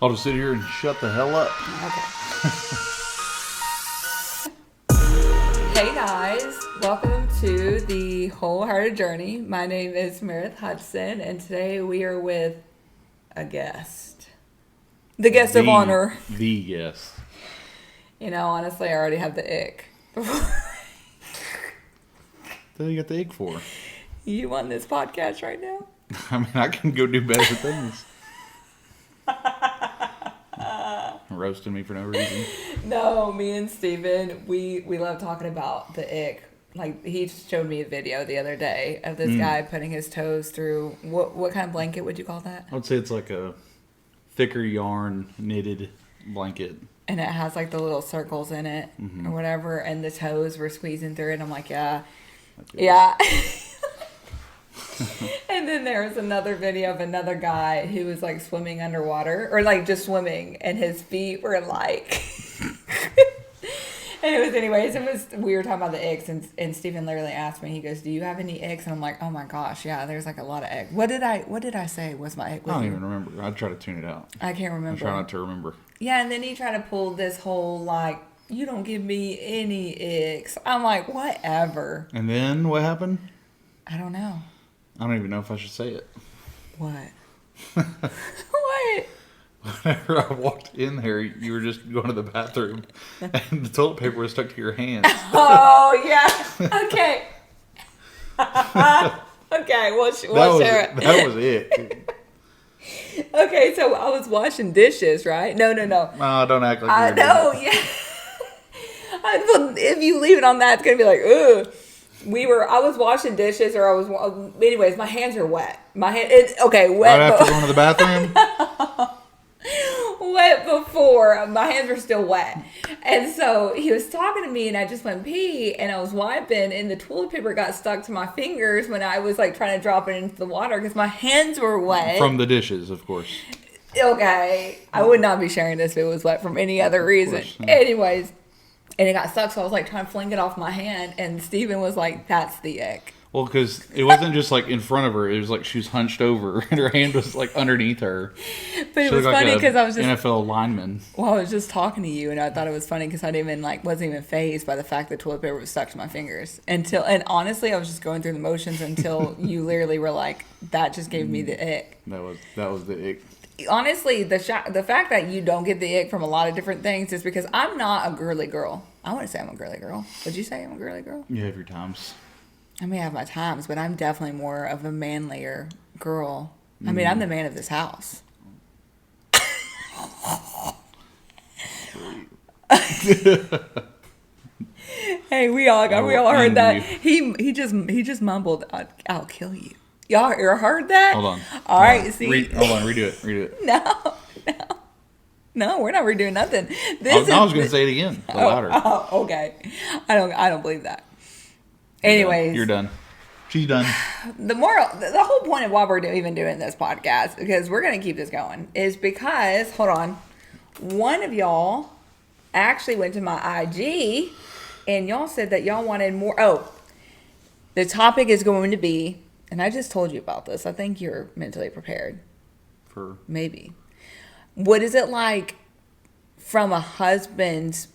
I'll just sit here and shut the hell up. Okay. Hey guys, welcome to the Wholehearted Journey. My name is Meredith Hutson, and today we are with a guest. The guest of honor. The guest. You know, honestly, I already have the ick. What do you got the ick for? You on this podcast right now? I mean, I can go do better things. Roasting me for no reason. No, me and Steven, we love talking about the ick. Like, he showed me a video the other day of this guy putting his toes through, what kind of blanket would you call that? I would say it's like a thicker yarn knitted blanket. And it has like the little circles in it or whatever, and the toes were squeezing through it. I'm like, yeah. And then there was another video of another guy who was like swimming underwater, or like just swimming, and his feet were like... And we were talking about the icks, and Stephen literally asked me, he goes, do you have any icks? And I'm like, oh my gosh, yeah, there's like a lot of icks. What did I say was my ick? I don't even remember. I try to tune it out. I can't remember. I try not to remember. Yeah, and then he tried to pull this whole, like, you don't give me any icks. I'm like, whatever. And then what happened? I don't know. I don't even know if I should say it. What? What? Whenever I walked in there, you were just going to the bathroom, and the toilet paper was stuck to your hand. Oh, yeah. Okay. Okay, we'll share it. That was it. Okay, so I was washing dishes, right? No. Oh, don't act like I you're know, yeah. If you leave it on that, it's going to be like, ugh. I was washing dishes, anyways, my hands are wet. Wet. Right after going to the bathroom? Wet before. My hands were still wet. And so he was talking to me, and I just went pee, and I was wiping, and the toilet paper got stuck to my fingers when I was like trying to drop it into the water because my hands were wet. From the dishes, of course. Okay. I would not be sharing this if it was wet from any other reason. Course, yeah. Anyways. And it got stuck, so I was like trying to fling it off my hand, and Steven was like, that's the ick. Well, because it wasn't just like in front of her, it was like she was hunched over, and her hand was like underneath her. But it was funny because I was just... NFL lineman. Well, I was just talking to you, and I thought it was funny because I wasn't even fazed by the fact that toilet paper was stuck to my fingers. And honestly, I was just going through the motions until you literally were like, that just gave me the ick. That was the ick. Honestly, the fact that you don't get the ick from a lot of different things is because I'm not a girly girl. I wouldn't say I'm a girly girl. Would you say I'm a girly girl? You have your times. I may have my times, but I'm definitely more of a manlier girl. I mean, I'm the man of this house. Hey, we all heard that. He just mumbled, "I'll kill you." Y'all heard that? Hold on. All right, see. Hold on, redo it. No, we're not redoing nothing. I was going to say it again, louder. Oh, okay. I don't believe that. Anyways, you're done. She's done. The whole point of why we're even doing this podcast, because we're going to keep this going, is because, hold on, one of y'all actually went to my IG, and y'all said that y'all wanted more. Oh, the topic is going to be, and I just told you about this. I think you're mentally prepared. For maybe. What is it like from a husband's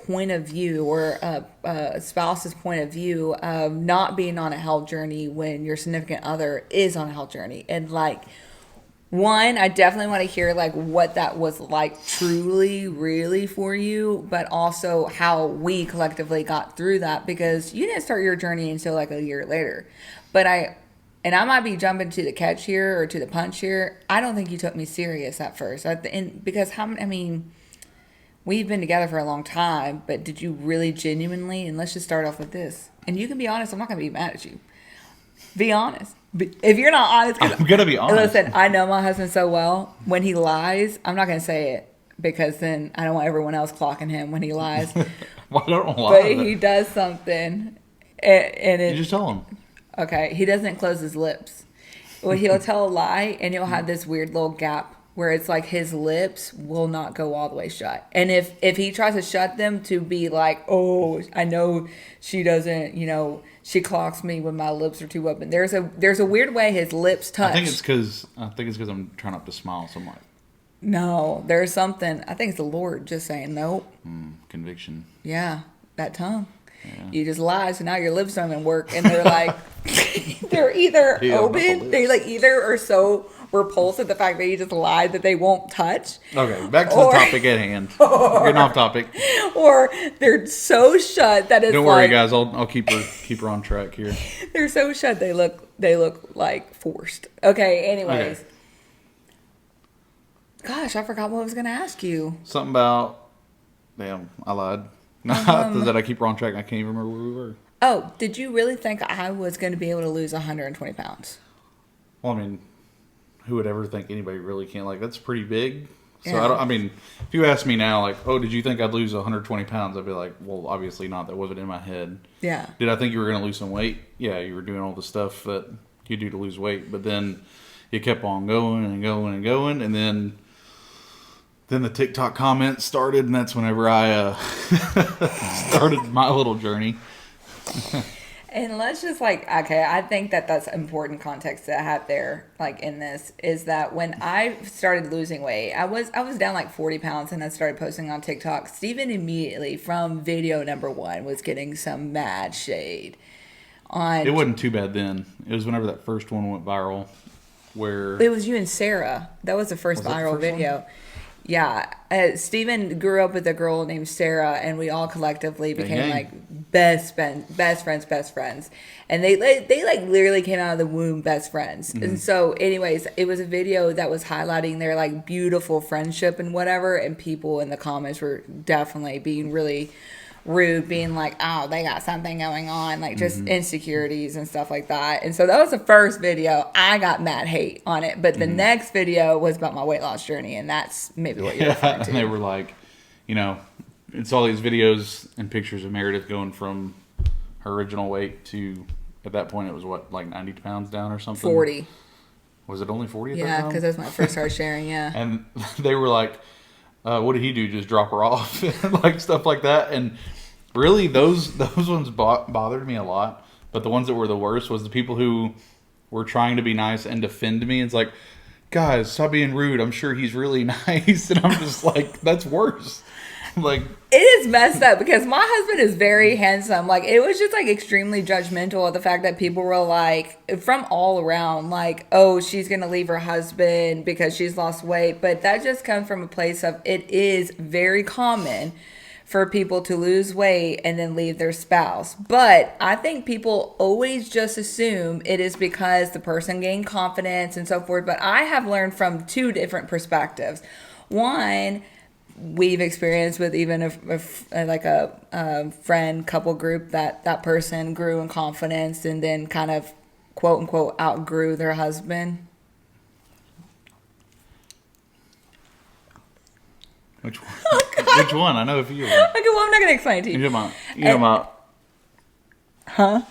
point of view, or a spouse's point of view, of not being on a health journey when your significant other is on a health journey? And one, I definitely want to hear what that was like truly, really for you, but also how we collectively got through that, because you didn't start your journey until a year later. But I might be jumping to the catch here or to the punch here. I don't think you took me serious at first. Because we've been together for a long time, but did you really genuinely, and let's just start off with this, and you can be honest, I'm not going to be mad at you. Be honest. If you're not honest, I'm going to be honest. Listen, I know my husband so well. When he lies, I'm not going to say it, because then I don't want everyone else clocking him when he lies. Well, I don't lie. But he does something, and you just tell him. Okay, he doesn't close his lips. Well, he'll tell a lie, and he'll have this weird little gap where it's like his lips will not go all the way shut. And if he tries to shut them to be like, oh, I know she doesn't, she clocks me when my lips are too open. There's a weird way his lips touch. I think it's because I'm trying not to smile so much. No, there's something. I think it's the Lord just saying, nope. Conviction. Yeah, that tongue. Yeah. You just lied, so now your lips don't even work. And they're like, they're either Yeah, about the open, they lips. like either are so repulsed at the fact that you just lied that they won't touch, Okay, back to Or- the topic at hand. We're getting off topic. or they're so shut that it's Don't worry, like, guys. I'll keep her on track here. they're so shut they look like forced. Okay, anyways. Okay. Gosh, I forgot what I was going to ask you. Something about. Damn, I lied. That I keep her on track. I can't even remember where we were. Oh, did you really think I was going to be able to lose 120 pounds? Well, I mean, who would ever think anybody really can? Like, that's pretty big. So, Yeah. I mean, if you ask me now, like, oh, did you think I'd lose 120 pounds? I'd be like, well, obviously not. That wasn't in my head. Yeah. Did I think you were going to lose some weight? Yeah, you were doing all the stuff that you do to lose weight. But then you kept on going and going and going. And then the TikTok comments started. And that's whenever I started my little journey. And let's just okay, I think that that's important context to have there, in this, is that when I started losing weight, I was down like 40 pounds and I started posting on TikTok. Steven immediately from video number 1 was getting some mad shade on. It wasn't too bad then. It was whenever that first one went viral where... It was you and Sarah. That was the first Was that the viral first video. one? Yeah, Steven grew up with a girl named Sarah, and we all collectively became gang. best friends, and they literally came out of the womb best friends. Mm-hmm. And so, anyways, it was a video that was highlighting their beautiful friendship and whatever, and people in the comments were definitely being really rude, being like, oh, they got something going on, just insecurities and stuff like that. And so that was the first video. I got mad hate on it, but the next video was about my weight loss journey, and that's maybe what you're referring to. And they were like, it's all these videos and pictures of Meredith going from her original weight to, at that point, it was what, 90 pounds down or something? 40. Was it only 40 at that Yeah, time? because that's when I first started sharing, yeah. And they were like, what did he do? Just drop her off? Stuff like that. And really, those ones bothered me a lot. But the ones that were the worst was the people who were trying to be nice and defend me. It's like, guys, stop being rude. I'm sure he's really nice. And I'm just like, that's worse. It is messed up because my husband is very handsome. It was just extremely judgmental of the fact that people were from all around, oh, she's gonna leave her husband because she's lost weight. But that just comes from a place of, it is very common for people to lose weight and then leave their spouse. But I think people always just assume it is because the person gained confidence and so forth. But I have learned from 2 different perspectives. One, we've experienced with even a friend couple group that person grew in confidence and then kind of quote unquote outgrew their husband. Which one? Oh, which one? I know a few of them. Okay, well, I'm not going to explain it to you. You know about Huh?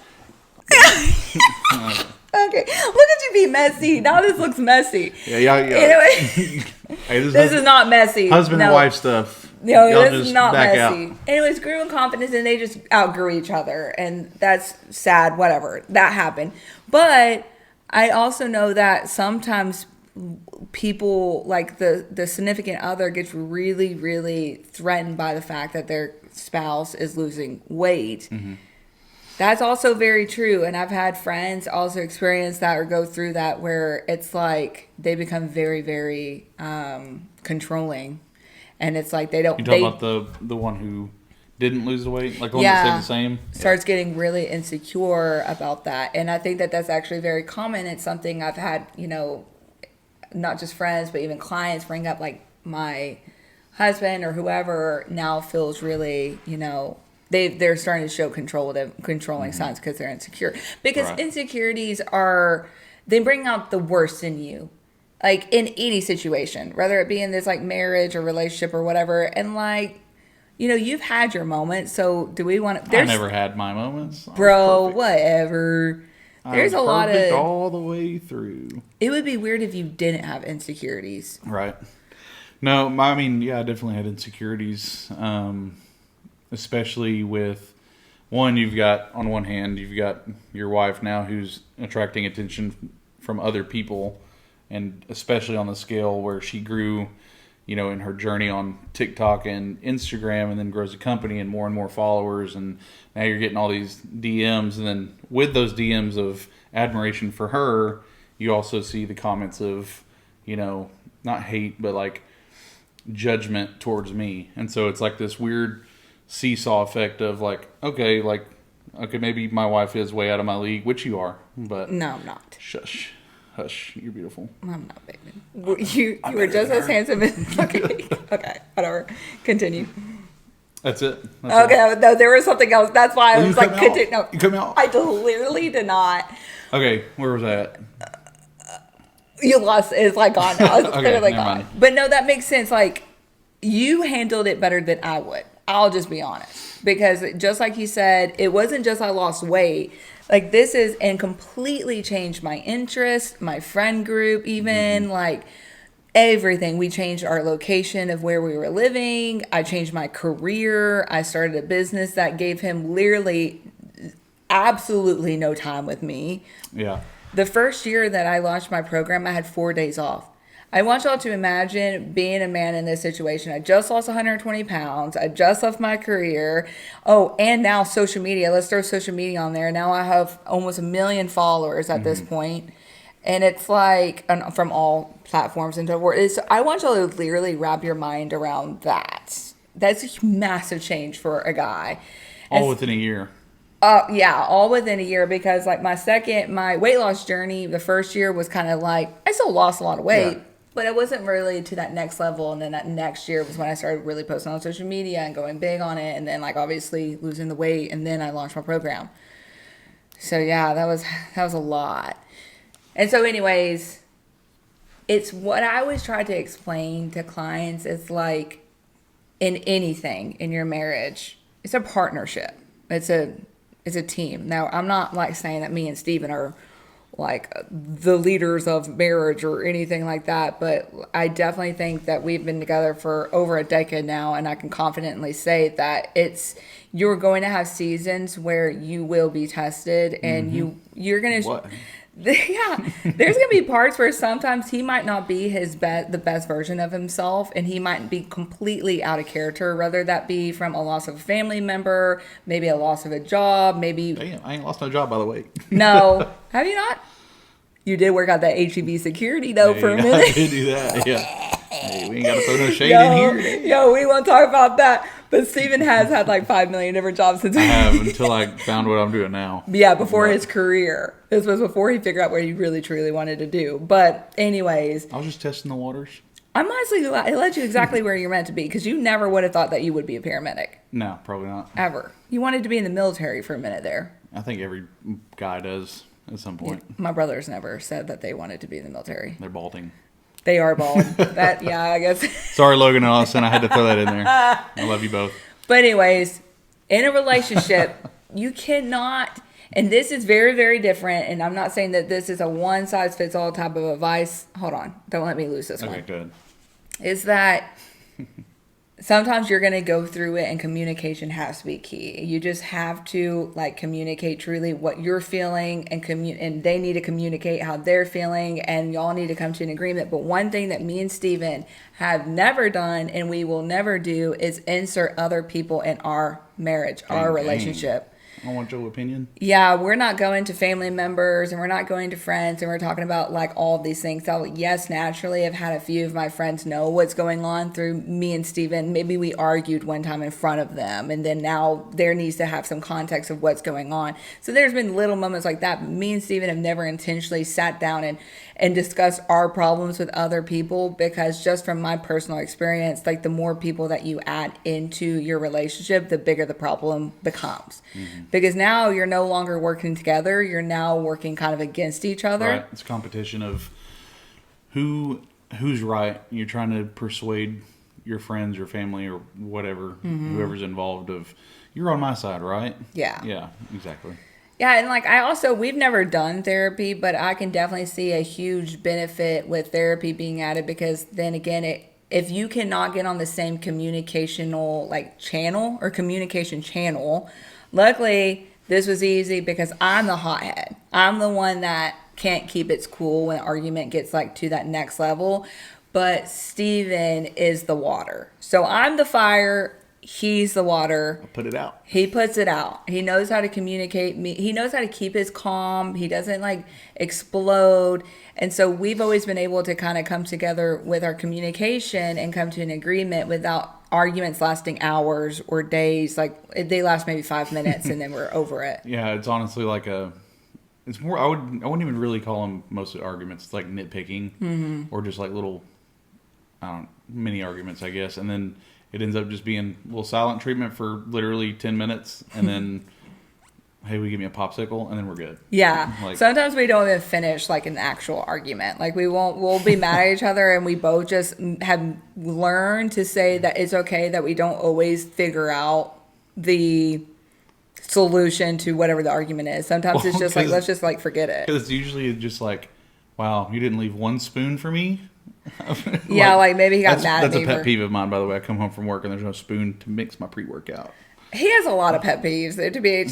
Okay, look at you be messy. Now this looks messy. Yeah. Anyway, Hey, this is not messy. husband No. and wife stuff. No, Y'all this is just not back messy. out. Anyways, grew in confidence and they just outgrew each other. And that's sad, whatever. That happened. But I also know that sometimes people, the significant other, gets really, really threatened by the fact that their spouse is losing weight. Mm-hmm. That's also very true. And I've had friends also experience that or go through that where it's they become very, very controlling. And it's they don't... You talking about the one who didn't lose the weight? The one that stayed the same? Starts getting really insecure about that. And I think that that's actually very common. It's something I've had, not just friends, but even clients bring up, my husband or whoever now feels really, they're starting to show controlling signs because they're insecure. Because insecurities they bring out the worst in you. In any situation, whether it be in this marriage or relationship or whatever. And you've had your moments. So do we want to... I never had my moments. Bro, whatever. There's a lot of... all the way through. It would be weird if you didn't have insecurities. Right. No, I mean, I definitely had insecurities. Especially with... on one hand, you've got your wife now who's attracting attention from other people. And especially on the scale where she grew in her journey on TikTok and Instagram, and then grows a company and more followers, and now you're getting all these DMs, and then with those DMs of admiration for her, you also see the comments of, not hate, but like judgment towards me. And so it's like this weird seesaw effect of like, okay, maybe my wife is way out of my league, which you are, but No, I'm not. shush, hush, you're beautiful. I'm not, baby. You were just as handsome as... Okay, whatever. Continue. That's it. Okay, no, there was something else. That's why I was like, continue. No, you cut me off. I literally did not. Okay, where was I at? You lost. It's like gone now. It's Okay, clearly never gone. mind. But no, that makes sense. Like, you handled it better than I would. I'll just be honest. Because just like you said, it wasn't just I lost weight. Like, this is and completely changed my interest, my friend group, even like everything. We changed our location of where we were living. I changed my career. I started a business that gave him literally absolutely no time with me. Yeah. The first year that I launched my program, I had 4 days off. I want y'all to imagine being a man in this situation. I just lost 120 pounds. I just left my career. Oh, and now social media. Let's throw social media on there. Now I have almost 1 million followers at this point. And it's like, from all platforms and so forth. I want y'all to literally wrap your mind around that. That's a massive change for a guy. All within a year. Yeah, all within a year, because like my weight loss journey, the first year was kind of like, I still lost a lot of weight, but it wasn't really to that next level. And then that next year was when I started really posting on social media and going big on it. And then like obviously losing the weight, and then I launched my program. So yeah, that was a lot. And so anyways, it's what I always try to explain to clients is like in anything in your marriage, it's a partnership. It's a team. Now, I'm not like saying that me and Steven are like the leaders of marriage or anything like that, but I definitely think that we've been together for over a decade now, and I can confidently say that you're going to have seasons where you will be tested, and you're going to... What? Yeah, there's gonna be parts where sometimes he might not be the best version of himself, and he might be completely out of character, whether that be from a loss of a family member, maybe a loss of a job, maybe... Damn, I ain't lost no job, by the way. No. Have you not? You did work out that HEB security though for a minute. I did do that, yeah. Hey, we ain't got to throw no shade in here. Yo, we won't talk about that. But Steven has had like 5 million different jobs since I have, until I found what I'm doing now. Yeah, before his career. This was before he figured out what he really, truly wanted to do. But anyways. I was just testing the waters. I'm honestly glad it led you exactly where you're meant to be, because you never would have thought that you would be a paramedic. No, probably not. Ever. You wanted to be in the military for a minute there. I think every guy does at some point. Yeah, my brothers never said that they wanted to be in the military. They're balding. They are bald. I guess. Sorry, Logan and Austin. I had to throw that in there. I love you both. But anyways, in a relationship, you cannot, and this is very, very different, and I'm not saying that this is a one-size-fits-all type of advice. Hold on. Don't let me lose this one. Okay, good. Is that sometimes you're going to go through it, and communication has to be key. You just have to like communicate truly what you're feeling, and they need to communicate how they're feeling, and y'all need to come to an agreement. But one thing that me and Steven have never done, and we will never do, is insert other people in our marriage, our relationship. I want your opinion. Yeah, we're not going to family members, and we're not going to friends, and we're talking about like all these things. So yes, naturally, I've had a few of my friends know what's going on through me and Steven. Maybe we argued one time in front of them, and then now there needs to have some context of what's going on. So there's been little moments like that. But me and Steven have never intentionally sat down and discussed our problems with other people, because just from my personal experience, like the more people that you add into your relationship, the bigger the problem becomes. Because now you're no longer working together, you're now working kind of against each other. Right. It's a competition of who's right. You're trying to persuade your friends, your family, or whatever, whoever's involved, of you're on my side, right? Yeah. Yeah, exactly. Yeah, and like we've never done therapy, but I can definitely see a huge benefit with therapy being added, because then again, if you cannot get on the same communicational like channel or communication channel, luckily this was easy because I'm the hothead. I'm the one that can't keep its cool when an argument gets like to that next level. but Steven is the water. So I'm the fire, he's the water. I'll put it out. He puts it out. He knows how to communicate. He knows how to keep his calm. He doesn't like explode. And so we've always been able to kind of come together with our communication and come to an agreement without arguments lasting hours or days. Like they last maybe 5 minutes and then we're over it. Yeah, it's honestly like it's more, I wouldn't even really call them mostly arguments. It's like nitpicking or just like little, mini arguments, I guess. And then it ends up just being a little silent treatment for literally 10 minutes. And then, hey, we give me a popsicle and then we're good. Yeah. Like, sometimes we don't even finish like an actual argument. Like we'll be mad at each other and we both just have learned to say that it's okay that we don't always figure out the solution to whatever the argument is. Sometimes it's just like, let's just like forget it. Because it's usually just like, wow, you didn't leave one spoon for me? Yeah, like maybe he got mad at me. That's a pet peeve of mine, by the way. I come home from work and there's no spoon to mix my pre-workout. He has a lot of pet peeves. To be,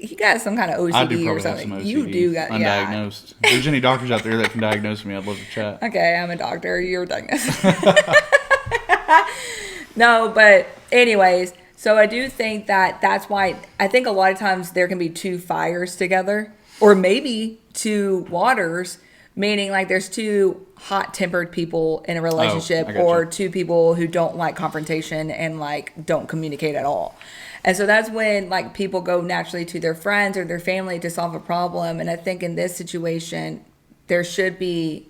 he got some kind of OCD I do probably or something. have some OCD, You do got undiagnosed. If there's any doctors out there that can diagnose me, I'd love to chat. Okay, I'm a doctor. You're diagnosed. No, but anyways, so I do think that that's why I think a lot of times there can be two fires together, or maybe two waters, meaning like there's two hot-tempered people in a relationship, or two people who don't like confrontation and like don't communicate at all. And so that's when like people go naturally to their friends or their family to solve a problem. And I think in this situation, there should be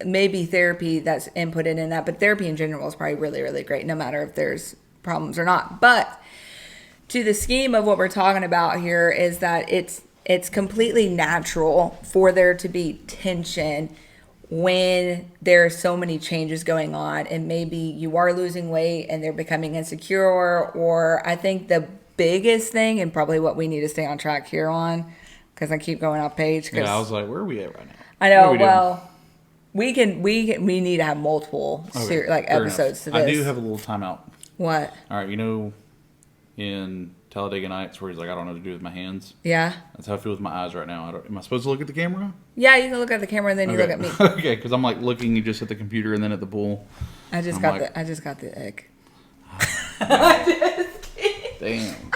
maybe therapy that's inputted in that, but therapy in general is probably really, really great, no matter if there's problems or not. But to the scheme of what we're talking about here is that it's completely natural for there to be tension when there are so many changes going on, and maybe you are losing weight and they're becoming insecure, or I think the biggest thing, and probably what we need to stay on track here on, because I keep going off page. Yeah, I was like, where are we at right now? I know. Well, we need to have multiple episodes to this. I do have a little timeout. What? All right, you know, in Talladega Nights, where he's like, I don't know what to do with my hands. Yeah. That's how I feel with my eyes right now. Am I supposed to look at the camera? Yeah, you can look at the camera and then you look at me. Okay, because I'm like looking just at the computer and then at the pool. I just got the egg. Damn.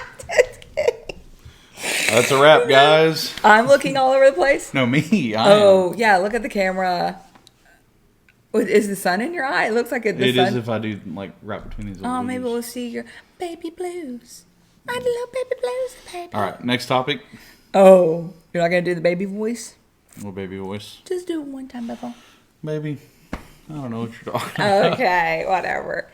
That's a wrap, guys. I'm looking all over the place. No, me. Yeah, look at the camera. Is the sun in your eye? It looks like it is if I do like right between these. Oh, maybe we'll see your baby blues. I love baby blues, baby. All right, next topic. Oh, you're not gonna do the baby voice? What baby voice? Just do it one time, Bethel. Maybe. I don't know what you're talking about. Okay, whatever.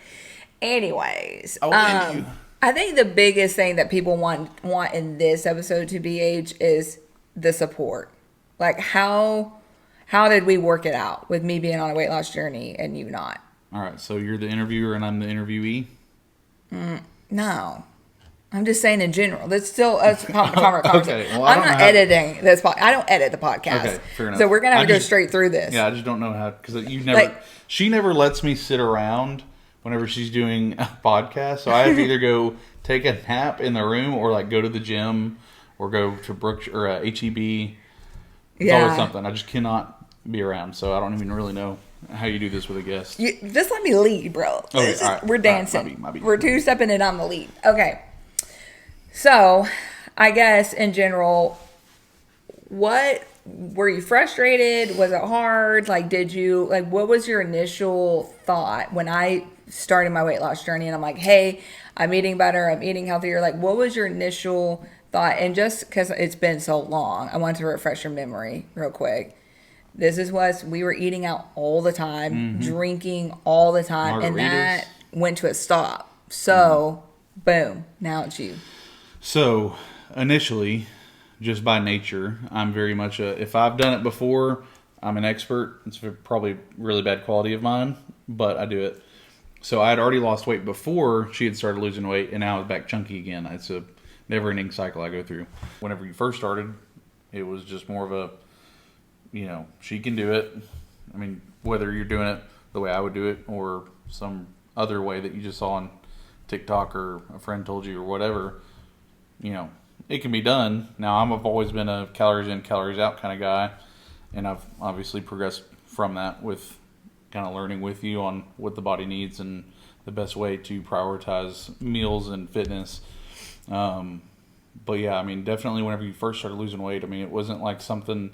Anyways, I think the biggest thing that people want in this episode to BH is the support. Like how did we work it out with me being on a weight loss journey and you not? All right, so you're the interviewer and I'm the interviewee? No. I'm just saying in general. That's still a conversation. Okay, well, I'm not editing this podcast. I don't edit the podcast. Okay, fair enough. So we're going to have to go straight through this. Yeah, I just don't know how, because she never lets me sit around whenever she's doing a podcast. So I have to either go take a nap in the room or like go to the gym or go to Brooks or HEB. It's always something. I just cannot be around. So I don't even really know how you do this with a guest. Just let me lead, bro. Okay, all right. We're dancing. Right, my beat. We're two-stepping and I'm the lead. Okay. So, I guess in general, what were you frustrated? Was it hard? Like, what was your initial thought when I started my weight loss journey and I'm like, hey, I'm eating better, I'm eating healthier? Like, what was your initial thought? And just because it's been so long, I want to refresh your memory real quick. This is what we were eating out all the time, drinking all the time, and that went to a stop. So, boom, now it's you. So, initially, just by nature, I'm very much if I've done it before, I'm an expert. It's probably really bad quality of mine, but I do it. So, I had already lost weight before she had started losing weight, and now I was back chunky again. It's a never-ending cycle I go through. Whenever you first started, it was just more of a, she can do it. I mean, whether you're doing it the way I would do it or some other way that you just saw on TikTok or a friend told you or whatever, it can be done. Now, I've always been a calories in, calories out kind of guy, and I've obviously progressed from that with, kind of learning with you on what the body needs and the best way to prioritize meals and fitness. But yeah, I mean, definitely whenever you first started losing weight, I mean, it wasn't like something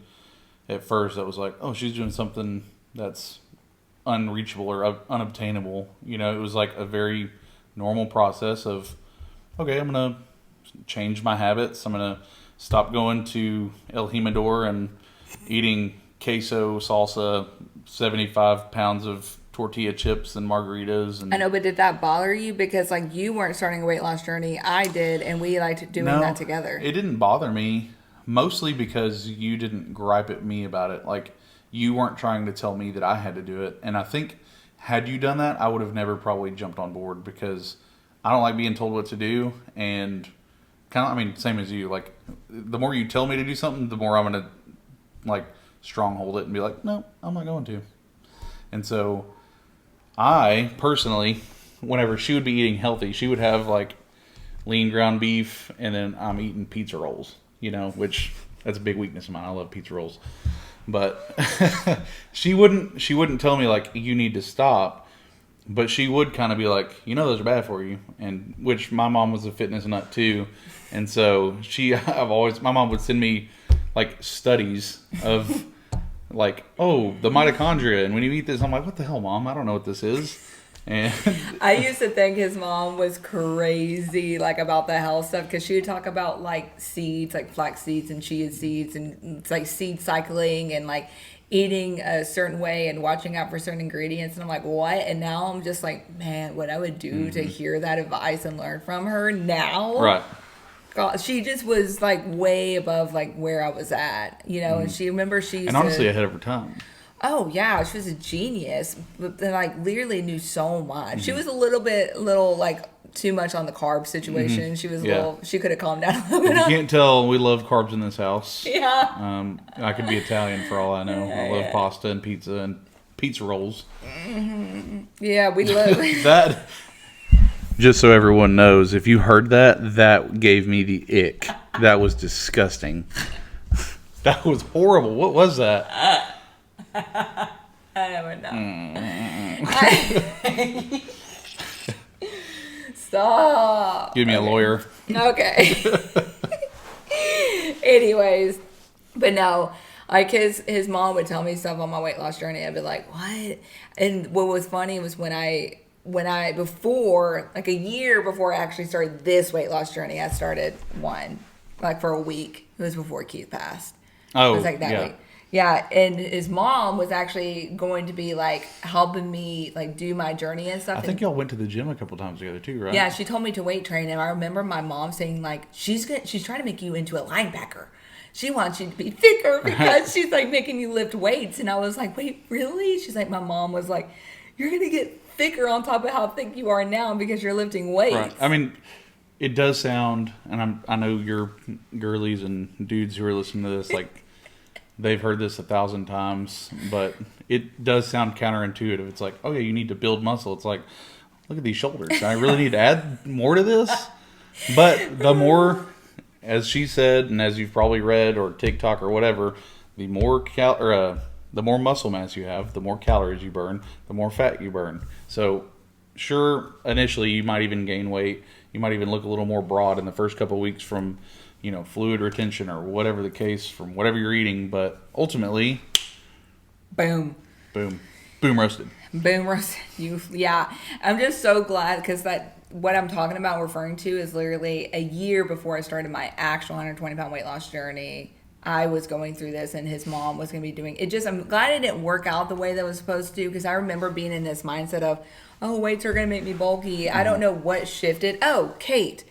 at first that was like, oh, she's doing something that's unreachable or unobtainable. You know, it was like a very normal process of, okay, I'm going to change my habits. I'm going to stop going to El Jimador and eating queso, salsa, 75 pounds of tortilla chips and margaritas. And I know, but did that bother you? Because like you weren't starting a weight loss journey, I did, and we liked doing that together. It didn't bother me, mostly because you didn't gripe at me about it. Like, you weren't trying to tell me that I had to do it. And I think had you done that, I would have never probably jumped on board, because I don't like being told what to do. And kind of, I mean, same as you. Like, the more you tell me to do something, the more I'm going to like stronghold it and be like, no, I'm not going to. And so I personally, whenever she would be eating healthy, she would have like lean ground beef, and then I'm eating pizza rolls, you know, which that's a big weakness of mine. I love pizza rolls. But she wouldn't tell me like, you need to stop, but she would kind of be like, you know, those are bad for you. And which my mom was a fitness nut too. And so my mom would send me like studies of like, oh, the mitochondria, and when you eat this, I'm like, what the hell, Mom? I don't know what this is. And I used to think his mom was crazy, like about the health stuff, because she would talk about like seeds, like flax seeds and chia seeds, and it's like seed cycling and like eating a certain way and watching out for certain ingredients. And I'm like, what? And now I'm just like, man, what I would do to hear that advice and learn from her now. right. God, she just was like way above like where I was at, you know. And she And honestly, ahead of her time. Oh yeah, she was a genius, but then like literally knew so much. She was a little like too much on the carb situation. She was she could have calmed down a little bit. You can't tell, we love carbs in this house. Yeah. I could be Italian for all I know. I love pasta and pizza rolls. Yeah, we love That. Just so everyone knows, if you heard that, that gave me the ick. That was disgusting. That was horrible. What was that? I don't know. Stop. Give me a lawyer. Okay. Anyways, but no, like his mom would tell me stuff on my weight loss journey. I'd be like, what? And what was funny was when I before, like a year before I actually started this weight loss journey, I started one, like for a week. It was before Keith passed. Oh, it was like that week. Yeah, and his mom was actually going to be like helping me like do my journey and stuff. I think y'all went to the gym a couple times together too, right? Yeah, she told me to weight train, and I remember my mom saying like, she's trying to make you into a linebacker. She wants you to be thicker because she's like making you lift weights. And I was like, wait, really? She's like, my mom was like, you're gonna get thicker on top of how thick you are now because you're lifting weights. Right. I mean, it does sound, and I know your girlies and dudes who are listening to this, like, they've heard this 1,000 times, but it does sound counterintuitive. It's like, oh yeah, you need to build muscle. It's like, look at these shoulders. I really need to add more to this. But the more, as she said, and as you've probably read or TikTok or whatever, the more the more muscle mass you have, the more calories you burn, the more fat you burn. So, sure, initially you might even gain weight. You might even look a little more broad in the first couple of weeks from, you know, fluid retention or whatever the case from whatever you're eating. But ultimately, boom, roasted. Boom roasted. Yeah. I'm just so glad because what I'm talking about referring to is literally a year before I started my actual 120-pound weight loss journey. I was going through this, and his mom was going to be doing it. I'm glad it didn't work out the way that it was supposed to, because I remember being in this mindset of, oh, weights are going to make me bulky. Mm-hmm. I don't know what shifted. Oh, Kate.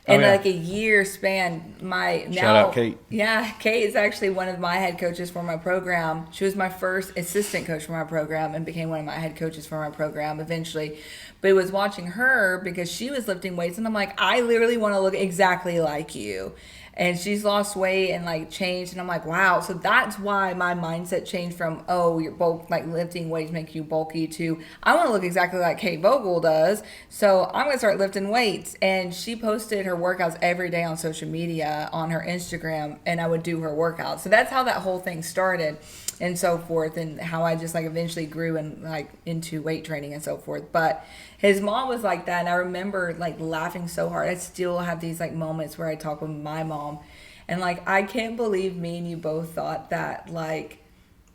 And like a year span, shout out Kate. Yeah, Kate is actually one of my head coaches for my program. She was my first assistant coach for my program and became one of my head coaches for my program eventually. But it was watching her because she was lifting weights, and I'm like, I literally want to look exactly like you. And she's lost weight and like changed, and I'm like, wow. So that's why my mindset changed from, oh, you're bulk, like lifting weights make you bulky, to I want to look exactly like Kate Vogel does. So I'm gonna start lifting weights. And she posted her workouts every day on social media on her Instagram, and I would do her workouts. So that's how that whole thing started. and so forth, and how I just like eventually grew and like into weight training and so forth. But his mom was like that, and I remember like laughing so hard. I still have these like moments where I talk with my mom, and like I can't believe me and you both thought that like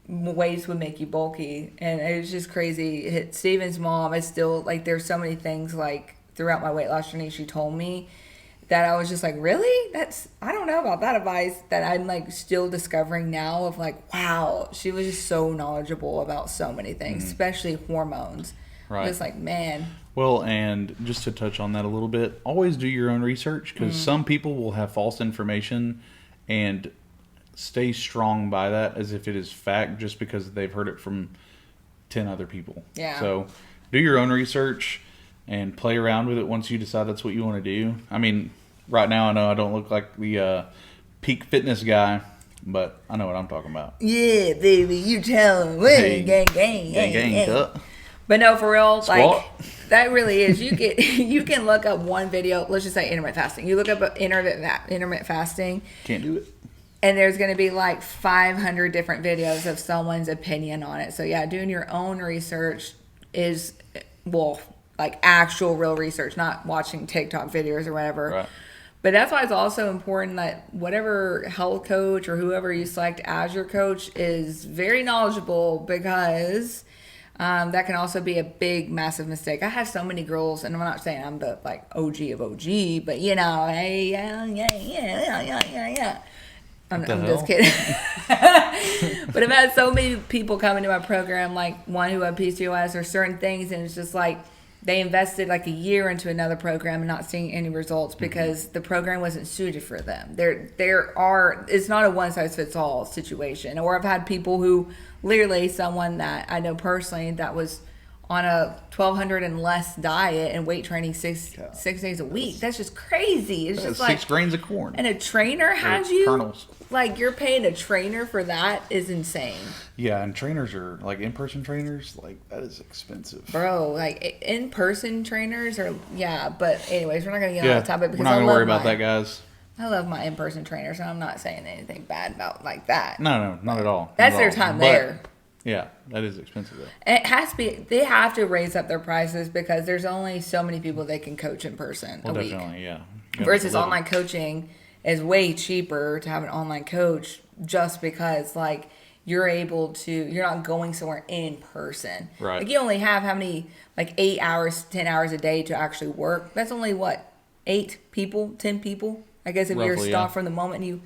weights would make you bulky, and it was just crazy. Steven's mom is still like, there's so many things like throughout my weight loss journey she told me that I was just like, really? I don't know about that advice, that I'm like still discovering now of like, wow, she was just so knowledgeable about so many things, especially hormones. Right. Just like, man. Well, and just to touch on that a little bit, always do your own research, because some people will have false information and stay strong by that as if it is fact just because they've heard it from 10 other people. Yeah. So do your own research and play around with it once you decide that's what you want to do. I mean, right now I know I don't look like the peak fitness guy, but I know what I'm talking about. Yeah, baby, you tell him. Hey, Gang. cut. But no, for real, Squat. like that really is. You can look up one video. Let's just say intermittent fasting. You look up intermittent fasting, Can't do it. and there's going to be like 500 different videos of someone's opinion on it. So yeah, doing your own research is, well, like actual real research, not watching TikTok videos or whatever. Right. But that's why it's also important that whatever health coach or whoever you select as your coach is very knowledgeable, because that can also be a big, massive mistake. I have so many girls, and I'm not saying I'm the like OG of OG, but you know, hey, yeah. I'm just kidding. But I've had so many people come into my program, like one who had PCOS or certain things, and it's just like they invested like a year into another program and not seeing any results because the program wasn't suited for them. It's not a one size fits all situation. Or I've had people who literally, someone that I know personally that was on a 1,200 and less diet and weight training six days a week. That's just crazy. It's just like 6 grains of corn. And a trainer has Or you kernels. like, you're paying a trainer for that is insane. Yeah, and trainers are like in-person trainers, like that is expensive. Bro, like in-person trainers are, yeah, but anyways, we're not going to get on Yeah, that topic we're because not I gonna love worry about that, guys. I love my in-person trainers, and I'm not saying anything bad about like that. No, not at all. That's Not their at all. time But, there. Yeah, that is expensive though. And it has to be, they have to raise up their prices because there's only so many people they can coach in person Well, a week. definitely, yeah. You Versus have to live online coaching is way cheaper to have an online coach, just because like you're not going somewhere in person. Right. Like you only have how many, like 8 hours, 10 hours a day to actually work. That's only what, 8 people, 10 people? I guess if you're Roughly, stopped yeah. from the moment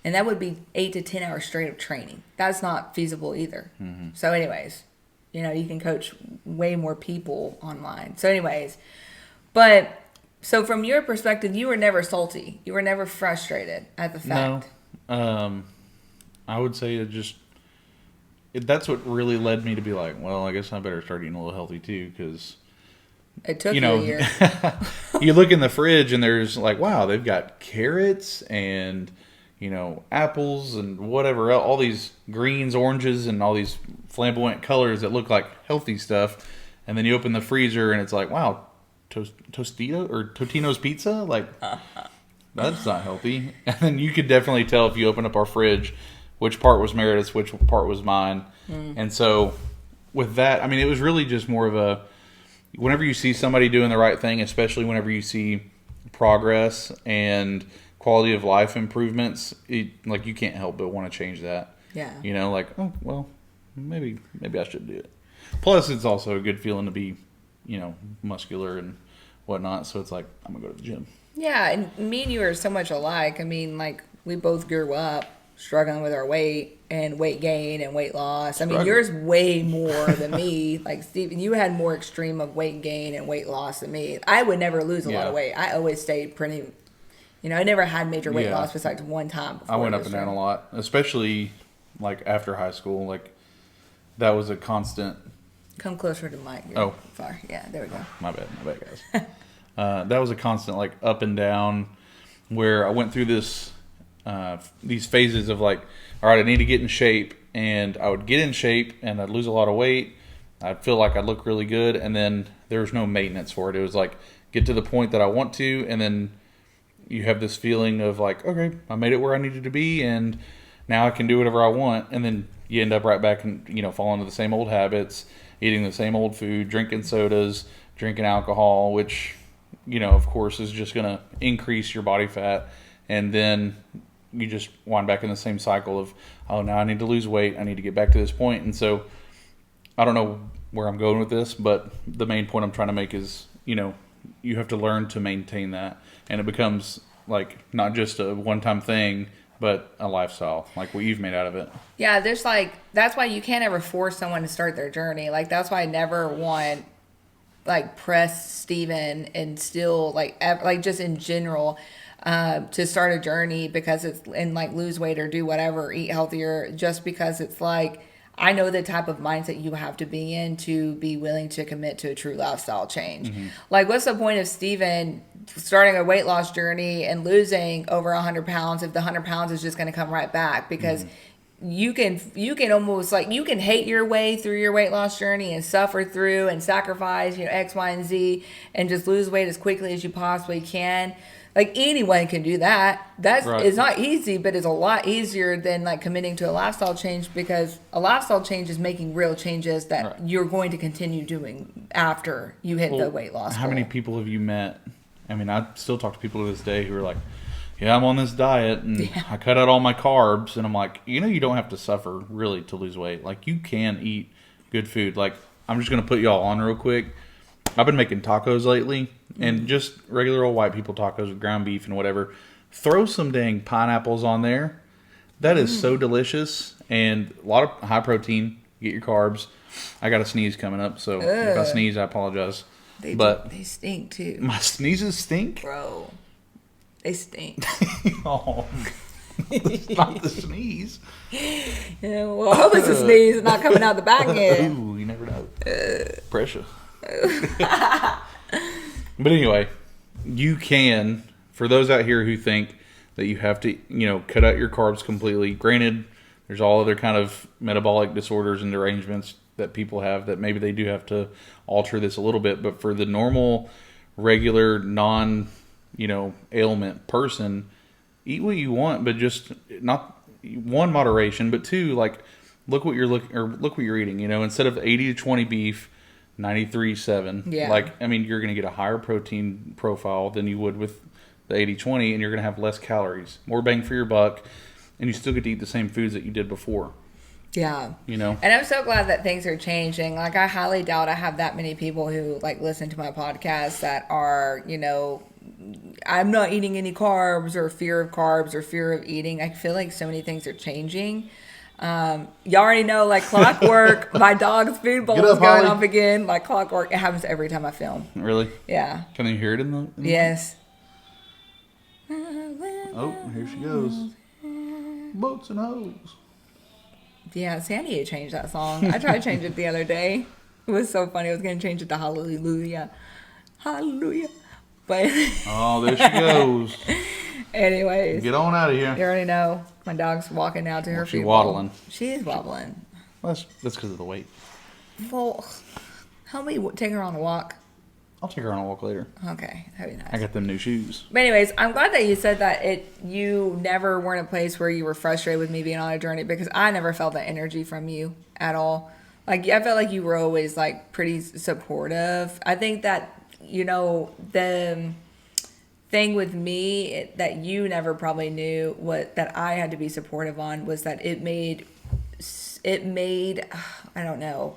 and that would be 8 to 10 hours straight of training. That's not feasible either. Mm-hmm. So anyways, you can coach way more people online. So anyways, but so from your perspective, you were never salty. You were never frustrated at the fact. No. I would say that's what really led me to be like, well, I guess I better start eating a little healthy too, because It took you a year. you look in the fridge and there's like, wow, they've got carrots and apples and whatever, all these greens, oranges, and all these flamboyant colors that look like healthy stuff. And then you open the freezer and it's like, wow, Totino's pizza? Like, that's not healthy. And then you could definitely tell if you open up our fridge which part was Meredith's, which part was mine. And so with that, I mean, it was really just more of whenever you see somebody doing the right thing, especially whenever you see progress and quality of life improvements, like you can't help but want to change that. Yeah. Like, oh, well, maybe I should do it. Plus, it's also a good feeling to be, muscular and whatnot. So it's like, I'm going to go to the gym. Yeah, and me and you are so much alike. I mean, like, we both grew up struggling with our weight and weight gain and weight loss. I mean, yours way more than me. Like, Steven, you had more extreme of weight gain and weight loss than me. I would never lose a lot of weight. I always stayed pretty, I never had major weight loss besides one time before. I went up and down a lot, especially, like, after high school. Like, that was a constant. Come closer to the mic. Oh. Sorry. Yeah, there we go. My bad, guys. That was a constant, like, up and down, where I went through these phases of like, all right, I need to get in shape, and I would get in shape and I'd lose a lot of weight. I'd feel like I'd look really good, and then there was no maintenance for it. It was like, get to the point that I want to, and then you have this feeling of like, okay, I made it where I needed to be, and now I can do whatever I want, and then you end up right back and fall into the same old habits, eating the same old food, drinking sodas, drinking alcohol, which of course is just going to increase your body fat, and then you just wind back in the same cycle of, oh, now I need to lose weight, I need to get back to this point. And so I don't know where I'm going with this, but the main point I'm trying to make is you have to learn to maintain that, and it becomes like not just a one-time thing, but a lifestyle, like what you've made out of it. Yeah, there's that's why you can't ever force someone to start their journey. Like, that's why I never want press Steven and still just in general to start a journey because it's and lose weight or do whatever, eat healthier, just because it's I know the type of mindset you have to be in to be willing to commit to a true lifestyle change. Mm-hmm. What's the point of Steven starting a weight loss journey and losing over 100 pounds if the 100 pounds is just going to come right back? Because you can almost you can hate your way through your weight loss journey and suffer through and sacrifice X, Y, and Z and just lose weight as quickly as you possibly can. Anyone can do that. That's right. It's not easy, but it's a lot easier than committing to a lifestyle change, because a lifestyle change is making real changes that right. you're going to continue doing after you hit the weight loss How goal. Many people have you met? I mean, I still talk to people to this day who are like, yeah, I'm on this diet and I cut out all my carbs, and I'm like, you don't have to suffer really to lose weight. You can eat good food. I'm just going to put y'all on real quick. I've been making tacos lately, and just regular old white people tacos with ground beef and whatever. Throw some dang pineapples on there. That is so delicious, and a lot of high protein. Get your carbs. I got a sneeze coming up, so if I sneeze, I apologize. They stink too. My sneezes stink? Bro, they stink. Oh, it's not the sneeze. Yeah, well, I hope it's a sneeze and not coming out the back end. Ooh, you never know. Pressure. But anyway, you can, for those out here who think that you have to, cut out your carbs completely. Granted, there's all other kind of metabolic disorders and derangements that people have that maybe they do have to alter this a little bit. But for the normal, regular, non, ailment person, eat what you want, but just not one, moderation, but two, look what you're eating. Instead of 80 to 20 beef, 93.7. Yeah. You're going to get a higher protein profile than you would with the 80-20, and you're going to have less calories, more bang for your buck, and you still get to eat the same foods that you did before. Yeah. And I'm so glad that things are changing. I highly doubt I have that many people who listen to my podcast that are, I'm not eating any carbs or fear of carbs or fear of eating. I feel like so many things are changing. Y'all already know, clockwork, my dog's food bowl is going off again. Like clockwork. It happens every time I film. Really? Yeah. Can you hear it in the yes. Oh, here she goes. Boats and hoes. Yeah, Sandy changed that song. I tried to change it the other day. It was so funny. I was going to change it to Hallelujah. Hallelujah. But oh, there she goes. Anyways. Get on out of here. You already know. My dog's walking out to her feet. She's waddling. She is wobbling. Well, that's because of the weight. Well, help me take her on a walk. I'll take her on a walk later. Okay, that'd be nice. I got them new shoes. But anyways, I'm glad that you said that you never were in a place where you were frustrated with me being on a journey, because I never felt that energy from you at all. I felt like you were always pretty supportive. I think that, the thing with me that you never probably knew that I had to be supportive on was that it made I don't know,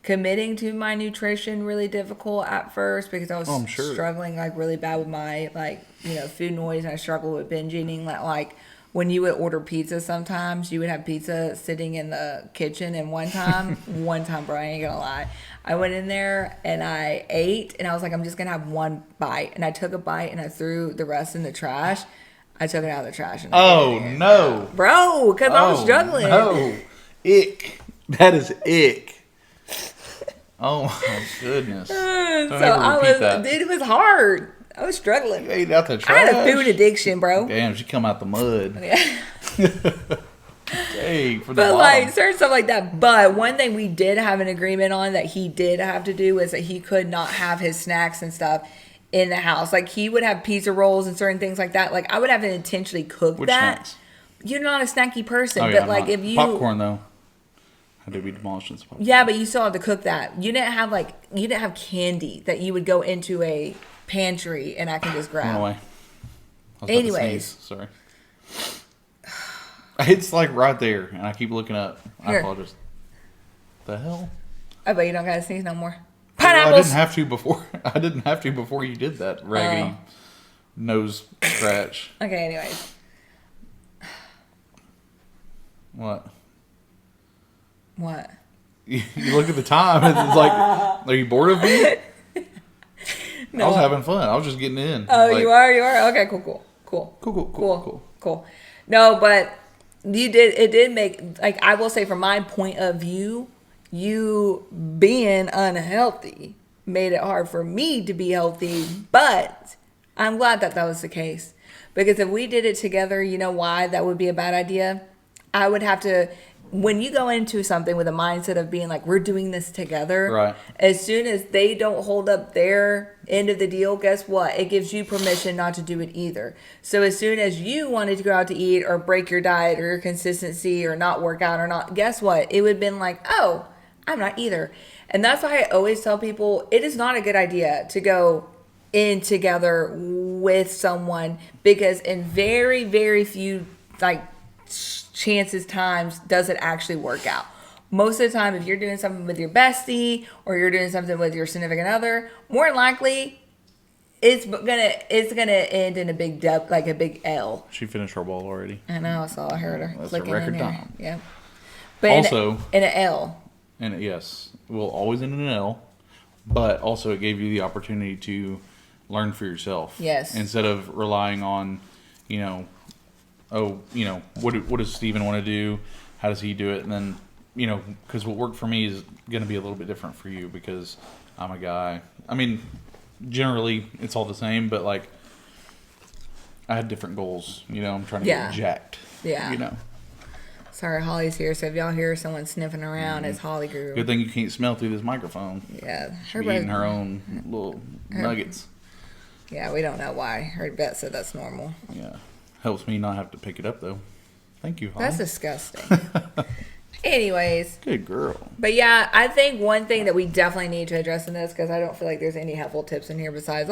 committing to my nutrition really difficult at first, because I was struggling really bad with my food noise, and I struggled with binge eating. When you would order pizza, sometimes you would have pizza sitting in the kitchen, and one time, bro, I ain't gonna lie, I went in there and I ate, and I was like, I'm just gonna have one bite, and I took a bite and I threw the rest in the trash. I took it out of the trash. And no, bro, because I was struggling. No, ick. That is ick. Oh my goodness. Dude, it was hard. I was struggling. You ate out the trash? I had a food addiction, bro. Damn, she come out the mud. Yeah. Dang, for the but bottom. certain stuff like that. But one thing we did have an agreement on that he did have to do was that he could not have his snacks and stuff in the house. He would have pizza rolls and certain things like that. I would have to intentionally cook Which that. snacks? you're not a snacky person. Oh, yeah, but like not. if you Popcorn though, had to be demolished in popcorn. yeah, but you still have to cook that. You didn't have candy that you would go into a pantry and I can just Went grab. away. I was about to Anyways. sneeze. Sorry. It's like right there, and I keep looking up. I Here. apologize. The hell? I bet you don't gotta sneeze no more. Well, Pineapples. I didn't have to before. I didn't have to before you did that raggedy nose scratch. Okay, anyways. What? What? You look at the time, and it's like, are you bored of me? No. I was having fun. I was just getting in. Oh, Like, you are? Okay, cool. No, but it did make, like, I will say from my point of view, you being unhealthy made it hard for me to be healthy, but I'm glad that was the case. Because if we did it together, you know why that would be a bad idea? I would have to, when you go into something with a mindset of being like, we're doing this together, Right. as soon as they don't hold up their end of the deal, guess what? It gives you permission not to do it either. So as soon as you wanted to go out to eat or break your diet or your consistency or not work out or not, guess what? It would have been like, oh, I'm not either. And that's why I always tell people it is not a good idea to go in together with someone, because in very, very few times does it actually work out. Most of the time, if you're doing something with your bestie or you're doing something with your significant other, more than likely it's gonna end in a big depth, like a big L. She finished her bowl already. I know, I saw, I heard her That's a clicking record in there. time. Yeah, but Also, in an L. and yes, we'll always end in an L, but also it gave you the opportunity to learn for yourself. Yes. Instead of relying on, what does Steven want to do? How does he do it? And then, because what worked for me is going to be a little bit different for you because I'm a guy. I mean, generally it's all the same, but like I had different goals. I'm trying to get jacked. Yeah. Sorry, Holly's here, so if y'all hear someone sniffing around, it's Holly Grew. Good thing you can't smell through this microphone. Yeah. She's eating her own little nuggets. Yeah, we don't know why. Her vet said that's normal. Yeah. Helps me not have to pick it up, though. Thank you, Holly. That's disgusting. Anyways. Good girl. But yeah, I think one thing that we definitely need to address in this, because I don't feel like there's any helpful tips in here besides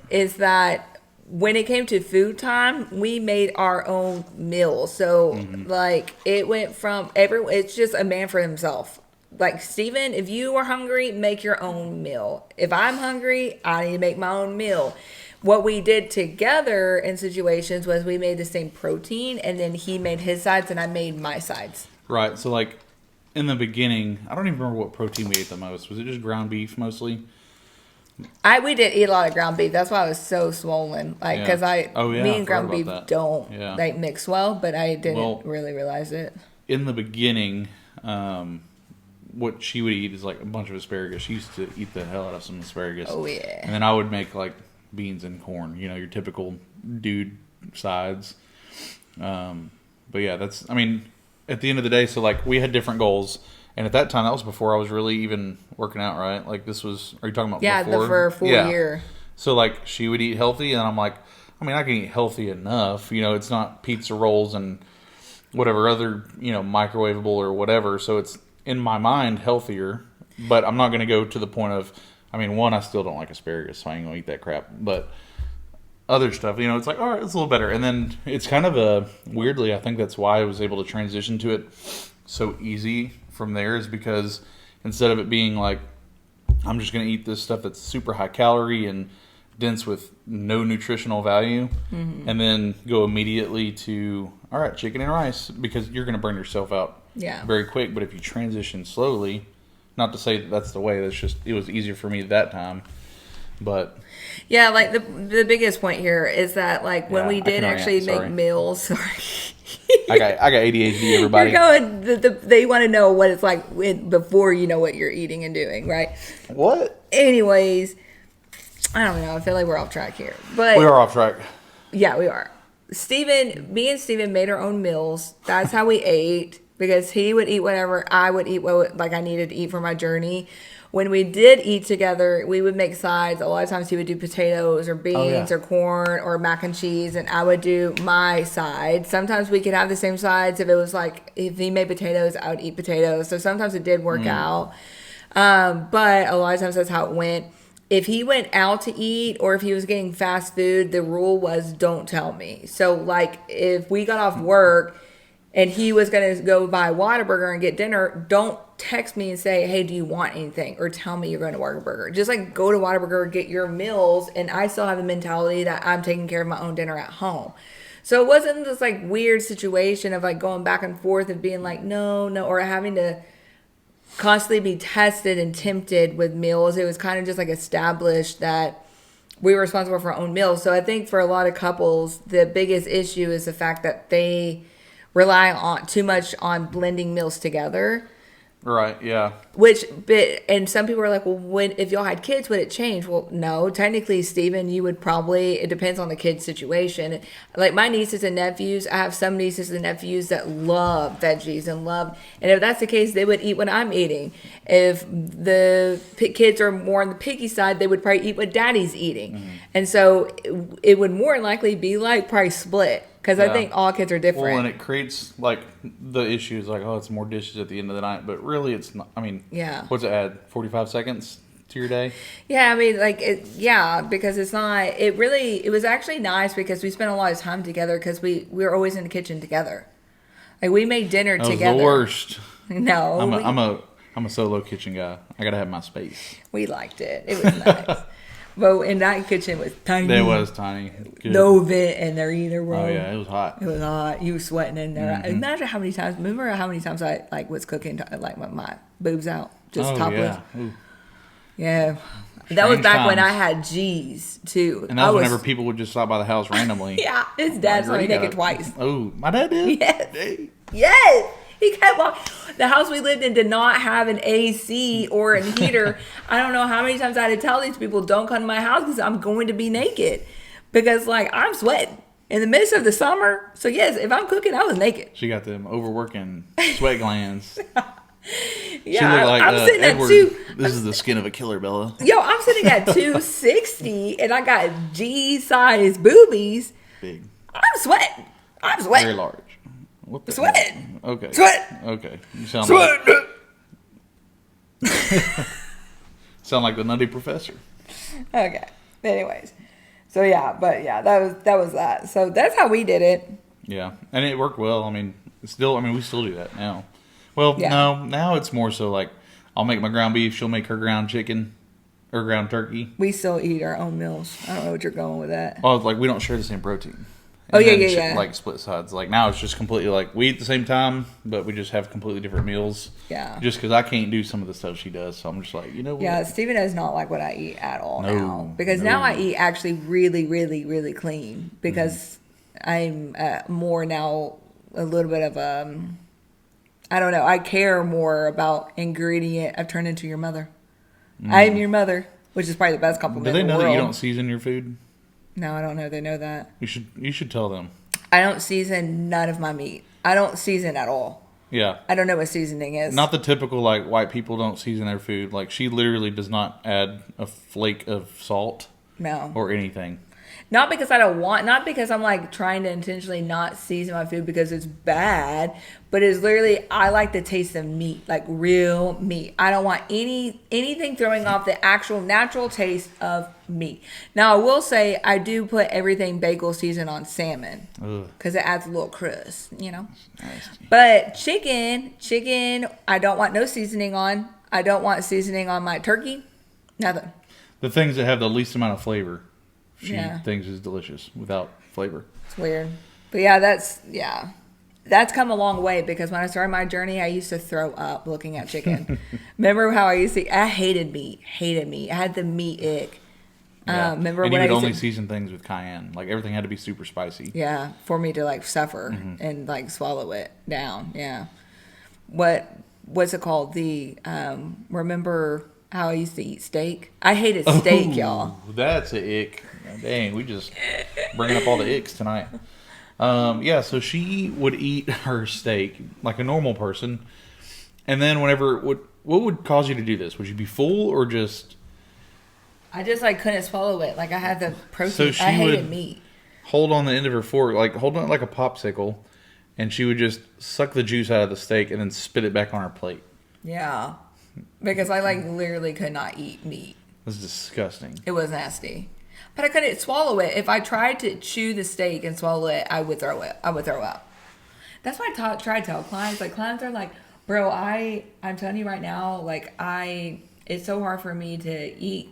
is that when it came to food time, we made our own meals. So it went from it's just a man for himself. Like, Steven, if you are hungry, make your own meal. If I'm hungry, I need to make my own meal. What we did together in situations was we made the same protein, and then he made his sides and I made my sides. Right. So, like, in the beginning, I don't even remember what protein we ate the most. Was it just ground beef mostly? We did eat a lot of ground beef. That's why I was so swollen. Like, because me and ground beef don't mix well, but I didn't really realize it. In the beginning, what she would eat is like a bunch of asparagus. She used to eat the hell out of some asparagus. Oh, yeah. And then I would make like beans and corn, your typical dude sides. But yeah, at the end of the day, so like we had different goals. And at that time, that was before I was really even working out, right? Like are you talking about before? For 4 year. So like she would eat healthy and I'm like, I can eat healthy enough. It's not pizza rolls and whatever other, microwavable or whatever. So it's, in my mind, healthier, but I'm not going to go to the point of, one, I still don't like asparagus, so I ain't going to eat that crap, but other stuff, it's like, all right, it's a little better. And then it's kind of weirdly, I think that's why I was able to transition to it so easy from there, is because instead of it being like, I'm just going to eat this stuff that's super high calorie and dense with no nutritional value, and then go immediately to, all right, chicken and rice, because you're going to burn yourself out very quick. But if you transition slowly, not to say that's the way, it was easier for me at that time. But yeah, like the biggest point here is that like when we did actually make meals, sorry. I got ADHD, everybody. They want to know what it's like before you know what you're eating and doing, right? What? Anyways, I don't know. I feel like we're off track here, but we are off track. Yeah, we are. Me and Steven made our own meals. That's how we ate, because he would eat whatever, I would eat what I needed to eat for my journey. when we did eat together, we would make sides. A lot of times he would do potatoes or beans or corn or mac and cheese, and I would do my side. Sometimes we could have the same sides. If it was like, if he made potatoes, I would eat potatoes. So sometimes it did work out. But a lot of times that's how it went. If he went out to eat or if he was getting fast food, the rule was don't tell me. So like if we got off work and he was going to go buy Whataburger and get dinner, don't text me and say, hey, do you want anything? Or tell me you're going to Whataburger. Just like go to Whataburger, get your meals. And I still have the mentality that I'm taking care of my own dinner at home. So it wasn't this like weird situation of like going back and forth and being like, no, or having to constantly be tested and tempted with meals. It was kind of just like established that we were responsible for our own meals. So I think for a lot of couples, the biggest issue is the fact that they rely on too much on blending meals together. Right, yeah. And some people are like, well, if y'all had kids, would it change? Well, no. Technically, Stephen, you would probably, it depends on the kid's situation. Like my nieces and nephews, I have some nieces and nephews that love veggies and if that's the case, they would eat what I'm eating. If the kids are more on the picky side, they would probably eat what daddy's eating. Mm-hmm. And so it would more likely be like probably split. Because I think all kids are different. Well, and it creates, like, the issues, like, oh, it's more dishes at the end of the night. But really, it's not, I mean, what's it add? 45 seconds to your day? Yeah, I mean, like, because it's not, it was actually nice because we spent a lot of time together because we were always in the kitchen together. Like, we made dinner together. That was the worst. No. I'm a solo kitchen guy. I got to have my space. We liked it. It was nice. But in that kitchen was tiny. It was tiny. Good. No vent in there either, bro. Oh yeah, it was hot. It was hot. You were sweating in there. Mm-hmm. Imagine how many times. Remember how many times I like was cooking like with my boobs out, just topless. Yeah. That was back when I had G's too. And that was whenever people would just stop by the house randomly. Yeah, his dad saw me naked twice. Oh, my dad did. Yes. Hey. Yes. He kept walking. The house we lived in did not have an AC or a heater. I don't know how many times I had to tell these people, don't come to my house because I'm going to be naked. Because, like, I'm sweating in the midst of the summer. So, yes, if I'm cooking, I was naked. She got them overworking sweat glands. Yeah, like, I'm sitting Edward, at two. This is the skin of a killer, Bella. Yo, I'm sitting at 260 and I got G-sized boobies. Big. I'm sweating. Very large. What the sweating. Okay. Sweat. Okay. You sound sweat. sound like the Nutty Professor. Okay. Anyways. So that was that. So that's how we did it. Yeah. And it worked well. I mean, we still do that now. Well, no, now it's more so like I'll make my ground beef, she'll make her ground chicken or ground turkey. We still eat our own meals. I don't know what you're going with that. Oh, like we don't share the same protein. And yeah. Like split sides. Like now it's just completely like we eat at the same time, but we just have completely different meals. Yeah. Just because I can't do some of the stuff she does, so I'm just like, you know what? Yeah, Steven does not like what I eat at all now. Because now I eat actually really, really, really clean. Because I'm more now a little bit of I don't know. I care more about ingredient. I've turned into your mother. I am your mother, which is probably the best compliment. Do they in the know world. that you don't season your food? No, I don't know. They know that. You should tell them. I don't season none of my meat. I don't season at all. Yeah. I don't know what seasoning is. Not the typical like white people don't season their food. Like she literally does not add a flake of salt. No. Or anything. Not because not because I'm like trying to intentionally not season my food because it's bad, but it's literally, I like the taste of meat, like real meat. I don't want anything throwing off the actual natural taste of meat. Now, I will say I do put everything bagel season on salmon because it adds a little crust, you know. Nasty. But chicken, I don't want no seasoning on. I don't want seasoning on my turkey. Nothing. The things that have the least amount of flavor. She thinks is delicious without flavor. It's weird. But that's come a long way because when I started my journey, I used to throw up looking at chicken. Remember how I hated meat. I had the meat ick. Yeah. Remember and when you I would used only to, season things with cayenne. Like everything had to be super spicy. Yeah, for me to like suffer and like swallow it down. Yeah. What's it called? Remember how I used to eat steak? I hated steak, y'all. That's an ick. Dang, we just bringing up all the icks tonight. So she would eat her steak like a normal person, and then whenever what would cause you to do this? Would you be full or just I just like couldn't swallow it. Like I had the protein. So she I hated would- meat. hold on the end of her fork, like hold on it like a popsicle, and she would just suck the juice out of the steak and then spit it back on her plate? Yeah, because I like literally could not eat meat. That's disgusting. It was nasty, but I couldn't swallow it. If I tried to chew the steak and swallow it, I would throw it. I would throw up. That's why try to tell clients. Like clients are like, bro, I'm telling you right now, like it's so hard for me to eat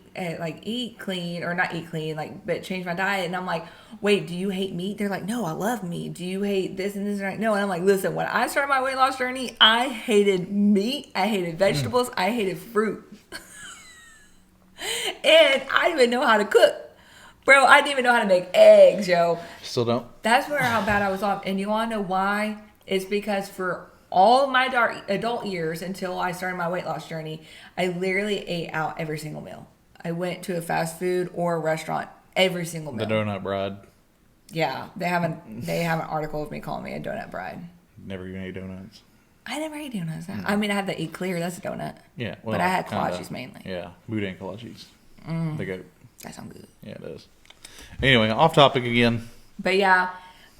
clean or not eat clean, like, but change my diet. And I'm like, wait, do you hate meat? They're like, no, I love meat. Do you hate this and this? And no. And I'm like, listen, when I started my weight loss journey, I hated meat. I hated vegetables. I hated fruit. And I didn't even know how to cook. Bro, I didn't even know how to make eggs, yo. Still don't? That's where how bad I was off. And you want to know why? It's because for all of my adult years until I started my weight loss journey, I literally ate out every single meal. I went to a fast food or a restaurant every single meal. The donut bride. Yeah, they have an article of me calling me a donut bride. Never even ate donuts. I never ate donuts. I mean, I had the Eat Clear. That's a donut. Yeah, well, but I had kinda, kolaches mainly. Yeah, boudin kolaches. They go. That sounds good. Yeah, it does. Anyway, off topic again. But yeah,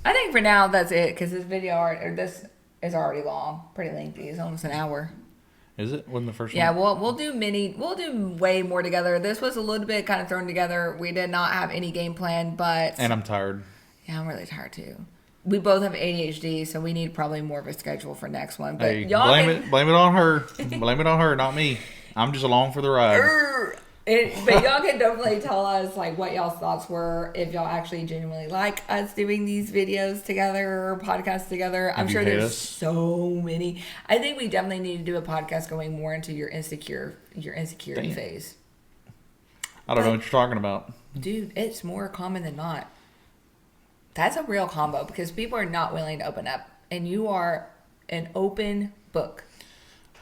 I think for now that's it because this is already long, pretty lengthy. It's almost an hour. Is it? Wasn't the first one? Yeah, we'll do way more together. This was a little bit kind of thrown together. We did not have any game plan, but And I'm tired. yeah, I'm really tired too. We both have ADHD, so we need probably more of a schedule for next one. But Hey, y'all blame it on her. Blame it on her, not me. I'm just along for the ride. But y'all can definitely tell us like what y'all's thoughts were if y'all actually genuinely like us doing these videos together or podcasts together. I'm If you sure hate there's us. so many. I think we definitely need to do a podcast going more into your insecurity Damn. phase. I don't know what you're talking about. Dude, it's more common than not. That's a real combo because people are not willing to open up, and you are an open book,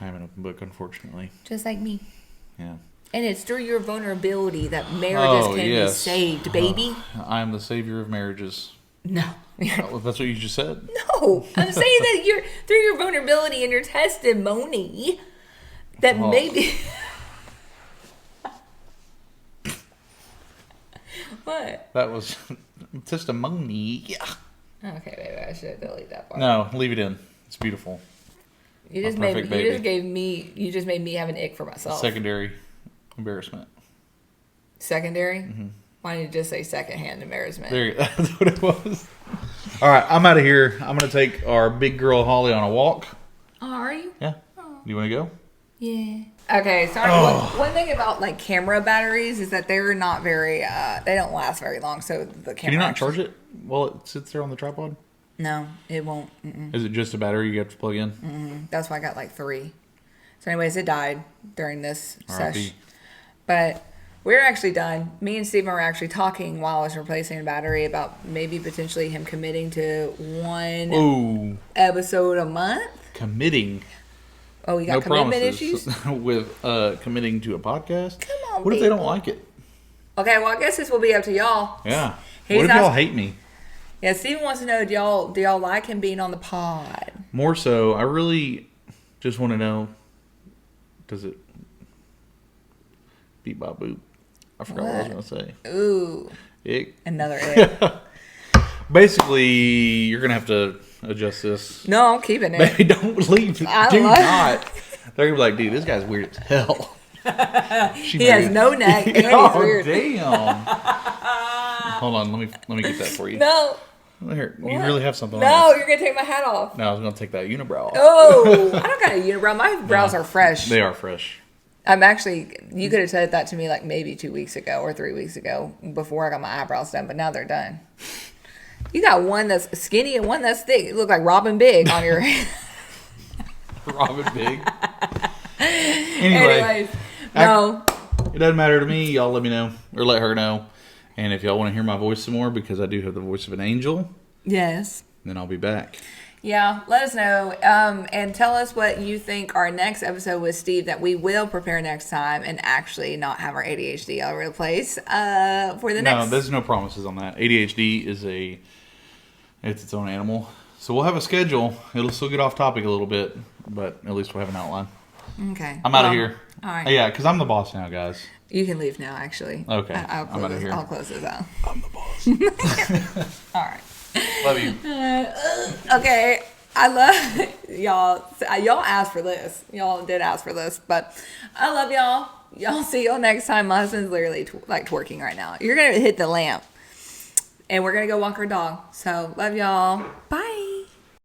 I have an open book, unfortunately. just like me. Yeah. And it's through your vulnerability that marriages can be saved, baby. I am the savior of marriages. No. Oh, that's what you just said. No, I'm saying that you're through your vulnerability and your testimony that Oh. maybe. What? That was testimony. Yeah. Okay, baby, I should delete that part. No, leave it in. It's beautiful. You just My perfect baby. you just made me have an ick for myself. Secondary embarrassment. Secondary? Mm-hmm. Why didn't you just say secondhand embarrassment? There, that's what it was. All right, I'm out of here. I'm gonna take our big girl Holly on a walk. Oh, are you? Yeah. You want to go? Yeah. Okay, sorry. One thing about like camera batteries is that they're not very, they don't last very long. So the camera. Can you not charge it while it sits there on the tripod? No, it won't. Mm-mm. Is it just a battery you have to plug in? That's why I got like 3. So, anyways, it died during this R.I.P. session. But we're actually done. Me and Steven were actually talking while I was replacing a battery about maybe potentially him committing to one Ooh, episode a month. committing. Oh, you got No commitment promises issues? with committing to a podcast. Come on, What if they don't people. like it? Okay, well, I guess this will be up to y'all. Yeah. He's What if not- y'all hate me? Yeah, Steven wants to know, do y'all like him being on the pod? More so, I really just want to know, does it beep bop boop? I forgot what I was going to say. Ooh, It, another ick. basically, you're going to have to adjust this. No, I'm keeping it. Baby, don't leave. I Do love- not. They're going to be like, dude, this guy's weird as hell. He has no neck and he's Oh, weird. damn. Hold on, let me get that for you. No, Here, you What? really have something on no, this. you're going to take my hat off. No, I was going to take that unibrow off. Oh, I don't got a unibrow. My brows are fresh. They are fresh. I'm actually, you could have said that to me like maybe 2 weeks ago or 3 weeks ago before I got my eyebrows done, but now they're done. You got one that's skinny and one that's thick. You look like Robin Big on your head. Robin Big. Anyway, Anyways, no. it doesn't matter to me. Y'all let me know or let her know. And if y'all want to hear my voice some more, because I do have the voice of an angel, Yes. then I'll be back. Yeah, let us know. And tell us what you think our next episode with Steve that we will prepare next time and actually not have our ADHD all over the place for the No, next. there's no promises on that. ADHD is it's its own animal. So we'll have a schedule. It'll still get off topic a little bit, but at least we'll have an outline. Okay. I'm out of here. All right. Yeah, because I'm the boss now, guys. You can leave now, actually. Okay. I'll I'm out of here. I'll close this out. I'm the boss. All right. Love you. Okay. I love y'all. Y'all asked for this. Y'all did ask for this, but I love y'all. Y'all see y'all next time. My husband's literally twerking right now. You're gonna hit the lamp, and we're gonna go walk our dog. So love y'all. Bye.